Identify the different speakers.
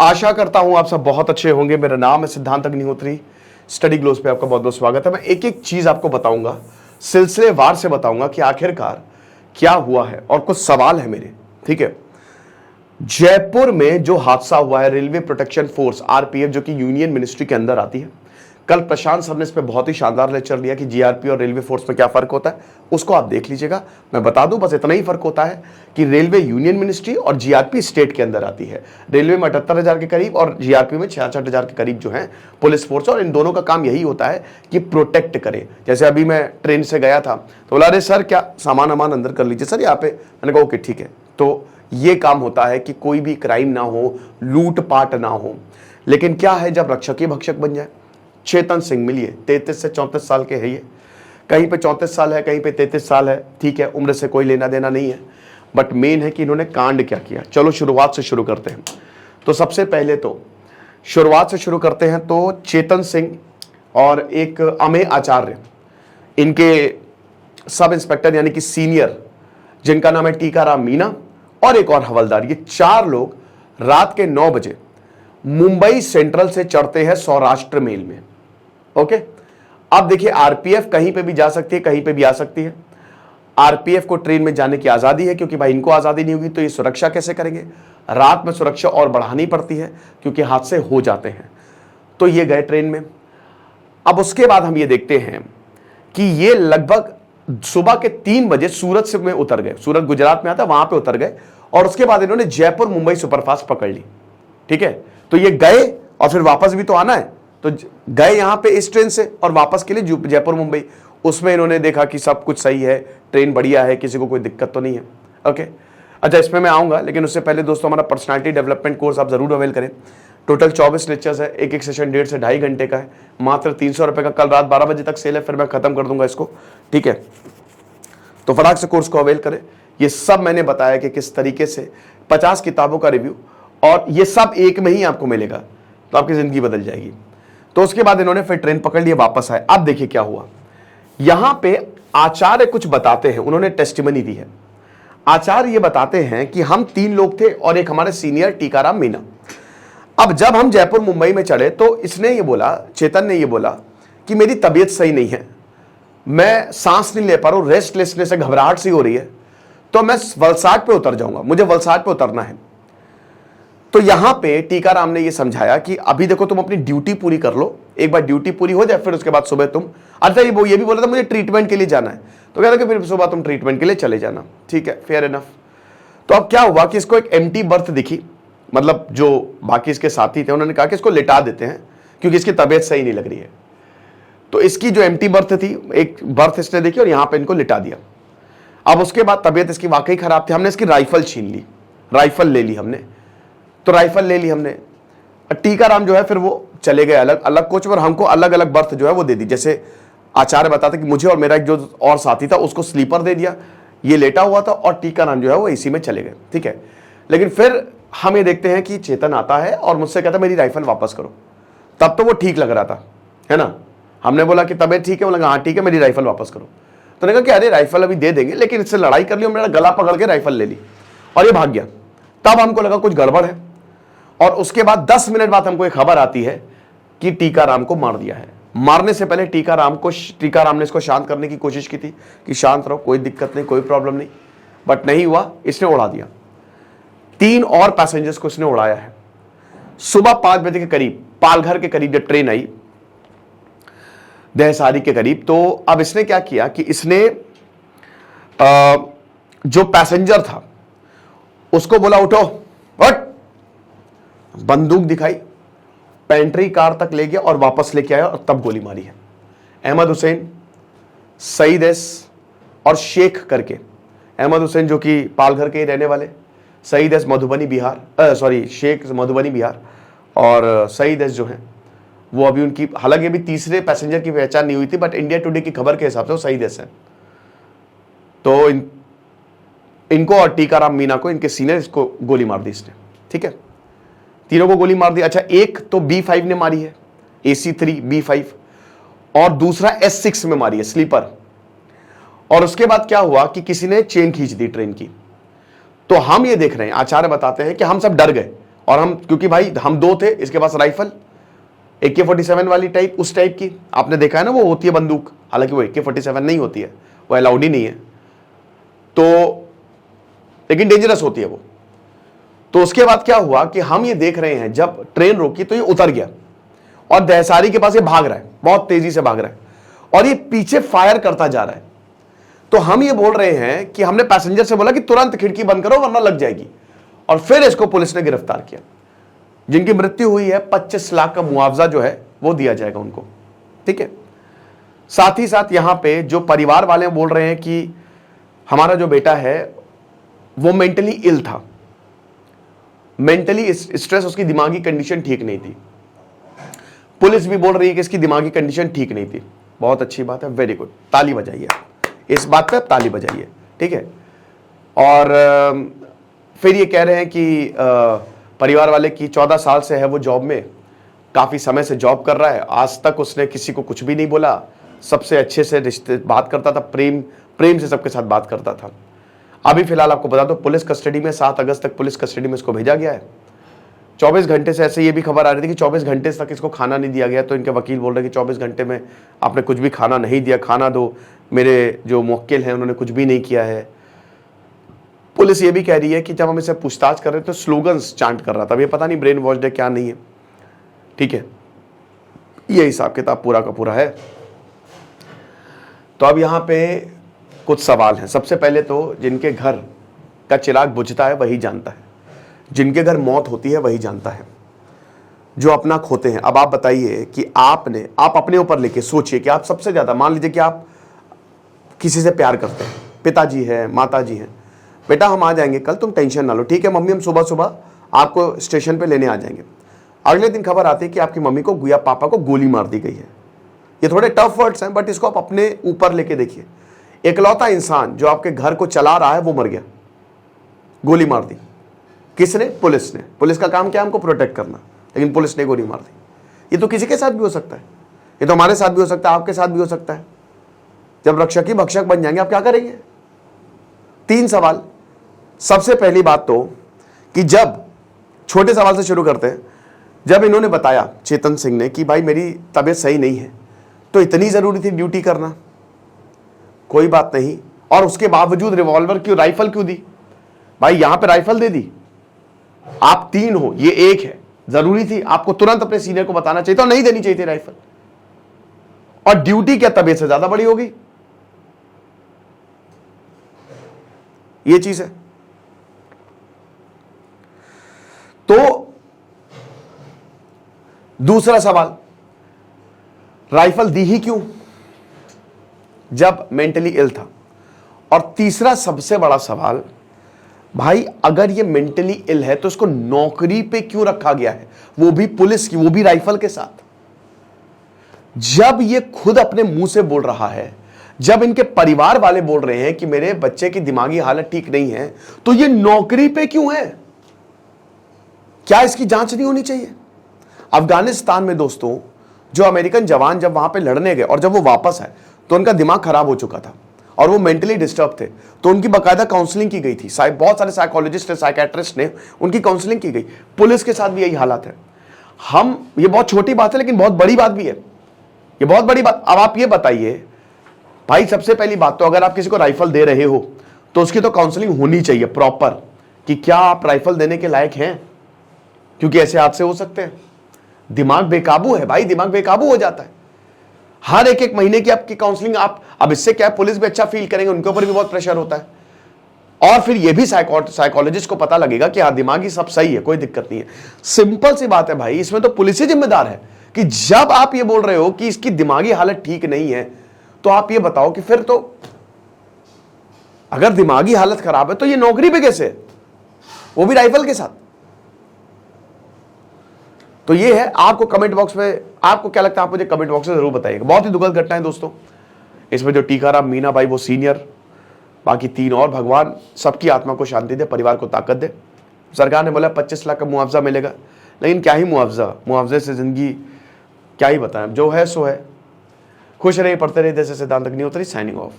Speaker 1: आशा करता हूं आप सब बहुत अच्छे होंगे। मेरा नाम है सिद्धांत अग्निहोत्री। स्टडी ग्लोस पे आपका बहुत बहुत स्वागत है। मैं एक एक चीज आपको बताऊंगा, सिलसिलेवार से बताऊंगा कि आखिरकार क्या हुआ है और कुछ सवाल है मेरे। ठीक है, जयपुर में जो हादसा हुआ है, रेलवे प्रोटेक्शन फोर्स आरपीएफ जो कि यूनियन मिनिस्ट्री के अंदर आती है, कल प्रशांत सर ने इस पर बहुत ही शानदार लेक्चर लिया कि जीआरपी और रेलवे फोर्स में क्या फर्क होता है, उसको आप देख लीजिएगा। मैं बता दूं बस इतना ही फर्क होता है कि रेलवे यूनियन मिनिस्ट्री और जीआरपी स्टेट के अंदर आती है। रेलवे में 78,000 के करीब और जीआरपी में 66,000 के करीब जो है पुलिस फोर्स, और इन दोनों का काम यही होता है कि प्रोटेक्ट करे। जैसे अभी मैं ट्रेन से गया था तो बोला, अरे सर क्या सामान वामान अंदर कर लीजिए सर यहाँ पे। मैंने कहा ओके ठीक है। तो ये काम होता है कि कोई भी क्राइम ना हो, लूटपाट ना हो। लेकिन क्या है, जब रक्षक ही भक्षक बन जाए। चेतन सिंह मिलिए, 33 से 34 साल के है ये, कहीं पे 34 साल है, कहीं पे 33 साल है। ठीक है, उम्र से कोई लेना देना नहीं है, बट मेन है कि इन्होंने कांड क्या किया। चलो शुरुआत से शुरू करते हैं। तो सबसे पहले तो शुरुआत से शुरू करते हैं। तो चेतन सिंह और एक अमेय आचार्य, इनके सब इंस्पेक्टर यानी कि सीनियर, जिनका नाम है टीकाराम मीना, और एक और हवलदार, ये 4 लोग रात के 9 बजे मुंबई सेंट्रल से चढ़ते हैं सौराष्ट्र मेल में। ओके, अब देखिए आरपीएफ कहीं पे भी जा सकती है, कहीं पे भी आ सकती है। आरपीएफ को ट्रेन में जाने की आजादी है, क्योंकि भाई इनको आजादी नहीं होगी तो ये सुरक्षा कैसे करेंगे। रात में सुरक्षा और बढ़ानी पड़ती है क्योंकि हादसे हो जाते हैं। तो ये गए ट्रेन में। अब उसके बाद हम ये देखते हैं कि ये लगभग सुबह के 3 बजे सूरत से में उतर गए। सूरत गुजरात में आता, वहां पे उतर गए, और उसके बाद इन्होंने जयपुर मुंबई सुपरफास्ट पकड़ ली। ठीक है, तो ये गए और फिर वापस भी तो आना है, तो गए यहां पे इस ट्रेन से और वापस के लिए जयपुर मुंबई। उसमें इन्होंने देखा कि सब कुछ सही है, ट्रेन बढ़िया है, किसी को कोई दिक्कत तो नहीं है। ओके, अच्छा इसमें मैं आऊंगा, लेकिन उससे पहले दोस्तों हमारा पर्सनालिटी डेवलपमेंट कोर्स आप जरूर अवेल करें। टोटल 24 लेक्चर्स है, एक एक सेशन 1.5 से 2.5 घंटे का है, मात्र 300 रुपए का। कल रात 12 बजे तक सेल है, फिर मैं खत्म कर दूंगा इसको। ठीक है, तो फटाक से कोर्स को अवेल करें। ये सब मैंने बताया कि किस तरीके से 50 किताबों का रिव्यू, और ये सब एक में ही आपको मिलेगा, तो आपकी जिंदगी बदल जाएगी। तो उसके बाद इन्होंने फिर ट्रेन पकड़ लिए, वापस आए। अब देखिए क्या हुआ। यहां पे आचार्य कुछ बताते हैं, उन्होंने टेस्टिमनी दी है। आचार्य ये बताते हैं कि हम 3 लोग थे और एक हमारे सीनियर टीकाराम मीना। अब जब हम जयपुर मुंबई में चढ़े तो इसने ये बोला, चेतन ने ये बोला कि मेरी तबीयत सही नहीं है, मैं सांस नहीं ले पा रहा हूं, रेस्टलेसनेस से घबराहट सी हो रही है, तो मैं वलसाड पे उतर जाऊंगा, मुझे वलसाड पे उतरना है। तो यहां पे टीकाराम ने ये समझाया कि अभी देखो तुम अपनी ड्यूटी पूरी कर लो, एक बार ड्यूटी पूरी हो जाए फिर उसके बाद सुबह तुम, अच्छा ये भी बोला था मुझे ट्रीटमेंट के लिए जाना है, तो कहता कि फिर सुबह तुम ट्रीटमेंट के लिए चले जाना। ठीक है, फेयर इनफ। तो अब क्या हुआ कि इसको एक एम्प्टी बर्थ दिखी, मतलब जो बाकी इसके साथी थे उन्होंने कहा कि इसको लिटा देते हैं क्योंकि इसकी तबीयत सही नहीं लग रही है। तो इसकी जो एम्प्टी बर्थ थी, एक बर्थ इसने देखी और यहां पे इनको लिटा दिया। अब उसके बाद तबीयत इसकी वाकई खराब थी, हमने इसकी राइफल छीन ली, राइफल ले ली हमने। तो राइफल ले ली हमने। टीकाराम जो है फिर वो चले गए अलग अलग कोच पर, हमको अलग अलग बर्थ जो है वो दे दी। जैसे आचार्य बताते कि मुझे और मेरा एक जो और साथी था उसको स्लीपर दे दिया, ये लेटा हुआ था, और टीकाराम जो है वो इसी में चले गए। ठीक है, लेकिन फिर हम ये देखते हैं कि चेतन आता है और मुझसे कहता मेरी राइफल वापस करो। तब तो वो ठीक लग रहा था, है ना। हमने बोला कि तबीयत ठीक है, बोला हाँ ठीक है, मेरी राइफल वापस करो। तो ने कहा कि अरे राइफल अभी दे देंगे, लेकिन इससे लड़ाई कर ली, मेरा गला पकड़ के राइफल ले ली और ये भाग गया। तब हमको लगा कुछ गड़बड़ है, और उसके बाद 10 मिनट बाद हमको एक खबर आती है कि टीकाराम को मार दिया है। मारने से पहले टीकाराम ने इसको शांत करने की कोशिश की थी कि शांत रहो, कोई दिक्कत नहीं, कोई प्रॉब्लम नहीं, बट नहीं हुआ, इसने उड़ा दिया। 3 और पैसेंजर्स को इसने उड़ाया है। सुबह 5 बजे के करीब, पालघर के करीब जब ट्रेन आई देहसारी के करीब, तो अब इसने क्या किया कि इसने जो पैसेंजर था उसको बोला उठो, उठ। बंदूक दिखाई, पेंट्री कार तक ले गया और वापस लेके आया, और तब गोली मारी है। अहमद हुसैन, सईद एस और शेख करके, अहमद हुसैन जो कि पालघर के रहने वाले, सईद एस मधुबनी बिहार, शेख मधुबनी बिहार, और सईद एस जो है वो अभी उनकी, हालांकि अभी तीसरे पैसेंजर की पहचान नहीं हुई थी, बट इंडिया टुडे की खबर के हिसाब से वो सईद एस है। तो इनको और टीकाराम मीना को, इनके सीनियर, इसको गोली मार दी इसने। ठीक है, तीनों को गोली मार दी। अच्छा, एक तो B5 ने मारी है, AC3 B5, और दूसरा S6 में मारी है, स्लीपर। और उसके बाद क्या हुआ कि किसी ने चेन खींच दी ट्रेन की। तो हम ये देख रहे हैं, आचार्य बताते हैं कि हम सब डर गए और हम, क्योंकि भाई हम दो थे, इसके पास राइफल AK-47 वाली टाइप, उस टाइप की आपने देखा है ना, वो होती है बंदूक, हालांकि वो AK-47 नहीं होती है, वो अलाउड ही नहीं है, तो लेकिन डेंजरस होती है वो। तो उसके बाद क्या हुआ कि हम ये देख रहे हैं, जब ट्रेन रोकी तो ये उतर गया और दहसारी के पास ये भाग रहा है, बहुत तेजी से भाग रहा है और ये पीछे फायर करता जा रहा है। तो हम ये बोल रहे हैं कि हमने पैसेंजर से बोला कि तुरंत खिड़की बंद करो वरना लग जाएगी, और फिर इसको पुलिस ने गिरफ्तार किया। जिनकी मृत्यु हुई है 25 लाख का मुआवजा जो है वो दिया जाएगा उनको, ठीक है। साथ ही साथ यहां पे जो परिवार वाले बोल रहे हैं कि हमारा जो बेटा है वो मेंटली इल था, मेंटली स्ट्रेस, उसकी दिमागी कंडीशन ठीक नहीं थी। पुलिस भी बोल रही है कि इसकी दिमागी कंडीशन ठीक नहीं थी। बहुत अच्छी बात है, वेरी गुड, ताली बजाइए, इस बात पे ताली बजाइए, ठीक है। और फिर ये कह रहे हैं कि परिवार वाले की 14 साल से है वो जॉब में, काफी समय से जॉब कर रहा है, आज तक उसने किसी को कुछ भी नहीं बोला, सबसे अच्छे से रिश्ते बात करता था, प्रेम से सबके साथ बात करता था। अभी फिलहाल आपको बता दो पुलिस कस्टडी में, 7 अगस्त तक पुलिस कस्टडी में इसको भेजा गया है। 24 घंटे से, ऐसे ये भी खबर आ रही थी कि 24 घंटे तक इसको खाना नहीं दिया गया, तो इनके वकील बोल रहे हैं कि 24 घंटे में आपने कुछ भी खाना नहीं दिया, खाना दो। मेरे जो मुवक्किल हैं उन्होंने कुछ भी नहीं किया है। पुलिस ये भी कह रही है कि जब हम इसे पूछताछ कर रहे थे तो स्लोगन्स चांट कर रहा था, ये पता नहीं ब्रेन वॉश्ड है क्या नहीं है, ठीक है। ये हिसाब किताब पूरा का पूरा है। तो अब यहां पे कुछ सवाल हैं। सबसे पहले तो जिनके घर का चिराग बुझता है वही जानता है, जिनके घर मौत होती है वही जानता है, जो अपना खोते हैं। अब आप बताइए कि आप अपने ऊपर लेके सोचिए कि आप सबसे ज्यादा, मान लीजिए कि आप किसी से प्यार करते हैं, पिताजी है, माताजी हैं, बेटा हम आ जाएंगे कल, तुम टेंशन ना लो, ठीक है मम्मी, हम सुबह सुबह आपको स्टेशन पे लेने आ जाएंगे। अगले दिन खबर आती है कि आपकी मम्मी को या पापा को गोली मार दी गई है। ये थोड़े टफ वर्ड्स हैं, बट इसको आप अपने ऊपर लेके देखिए। इकलौता इंसान जो आपके घर को चला रहा है वो मर गया, गोली मार दी। किसने? पुलिस ने। पुलिस का काम क्या है? हमको प्रोटेक्ट करना, लेकिन पुलिस ने गोली मार दी। ये तो किसी के साथ भी हो सकता है, ये तो हमारे साथ भी हो सकता है, आपके साथ भी हो सकता है। जब रक्षक ही भक्षक बन जाएंगे आप क्या करेंगे? 3 सवाल। सबसे पहली बात तो कि जब, छोटे सवाल से शुरू करते हैं, जब इन्होंने बताया चेतन सिंह ने कि भाई मेरी तबीयत सही नहीं है, तो इतनी जरूरी थी ड्यूटी करना? कोई बात नहीं। और उसके बावजूद रिवॉल्वर क्यों, राइफल क्यों दी? भाई यहां पे राइफल दे दी, आप 3 हो, ये 1 है, जरूरी थी? आपको तुरंत अपने सीनियर को बताना चाहिए था, नहीं देनी चाहिए थी राइफल। और ड्यूटी क्या तबीयत से ज्यादा बड़ी होगी? ये चीज है। तो दूसरा सवाल, राइफल दी ही क्यों जब मेंटली इल था? और तीसरा सबसे बड़ा सवाल, भाई अगर ये मेंटली इल है तो इसको नौकरी पे क्यों रखा गया है, वो भी पुलिस की, वो भी राइफल के साथ? जब ये खुद अपने मुंह से बोल रहा है, जब इनके परिवार वाले बोल रहे हैं कि मेरे बच्चे की दिमागी हालत ठीक नहीं है, तो ये नौकरी पे क्यों है? क्या इसकी जांच नहीं होनी चाहिए? अफगानिस्तान में दोस्तों, जो अमेरिकन जवान जब वहां पे लड़ने गए और जब वो वापस आए तो उनका दिमाग खराब हो चुका था और वो मेंटली डिस्टर्ब थे, तो उनकी बाकायदा काउंसलिंग की गई थी। बहुत सारे साइकोलॉजिस्ट ने, साइकेट्रिस्ट ने उनकी काउंसलिंग की गई। पुलिस के साथ भी यही हालत है। ये बहुत छोटी बात है लेकिन बहुत बड़ी बात भी है, ये बहुत बड़ी बात। अब आप ये बताइए भाई, सबसे पहली बात तो अगर आप किसी को राइफल दे रहे हो तो उसकी तो काउंसलिंग होनी चाहिए प्रॉपर, कि क्या आप राइफल देने के लायक हैं, क्योंकि ऐसे हादसे हो सकते हैं। दिमाग बेकाबू है भाई, दिमाग बेकाबू हो जाता है। हर एक महीने की आपकी काउंसलिंग, आप अब इससे क्या है, पुलिस भी अच्छा फील करेंगे, उनके ऊपर भी बहुत प्रेशर होता है, और फिर ये भी साइकोलॉजिस्ट को पता लगेगा कि हाँ दिमागी सब सही है, कोई दिक्कत नहीं है। सिंपल सी बात है भाई, इसमें तो पुलिस ही जिम्मेदार है कि जब आप ये बोल रहे हो कि इसकी दिमागी हालत ठीक नहीं है, तो आप ये बताओ कि फिर तो अगर दिमागी हालत खराब है तो ये नौकरी पे कैसे, वो भी राइफल के साथ? तो ये है। आपको कमेंट बॉक्स में आपको क्या लगता है, आप मुझे कमेंट बॉक्स में जरूर बताइएगा। बहुत ही दुखद घटना है दोस्तों। इसमें जो टीकाराम मीना भाई वो सीनियर, बाकी 3 और, भगवान सबकी आत्मा को शांति दे, परिवार को ताकत दे। सरकार ने बोला 25 लाख का मुआवजा मिलेगा, लेकिन क्या ही मुआवजे से जिंदगी क्या ही बताएं, जो है सो है। खुश रहिए, पढ़ते रहिए। जैसे सिद्धांत अग्निहोत्री, साइनिंग ऑफ।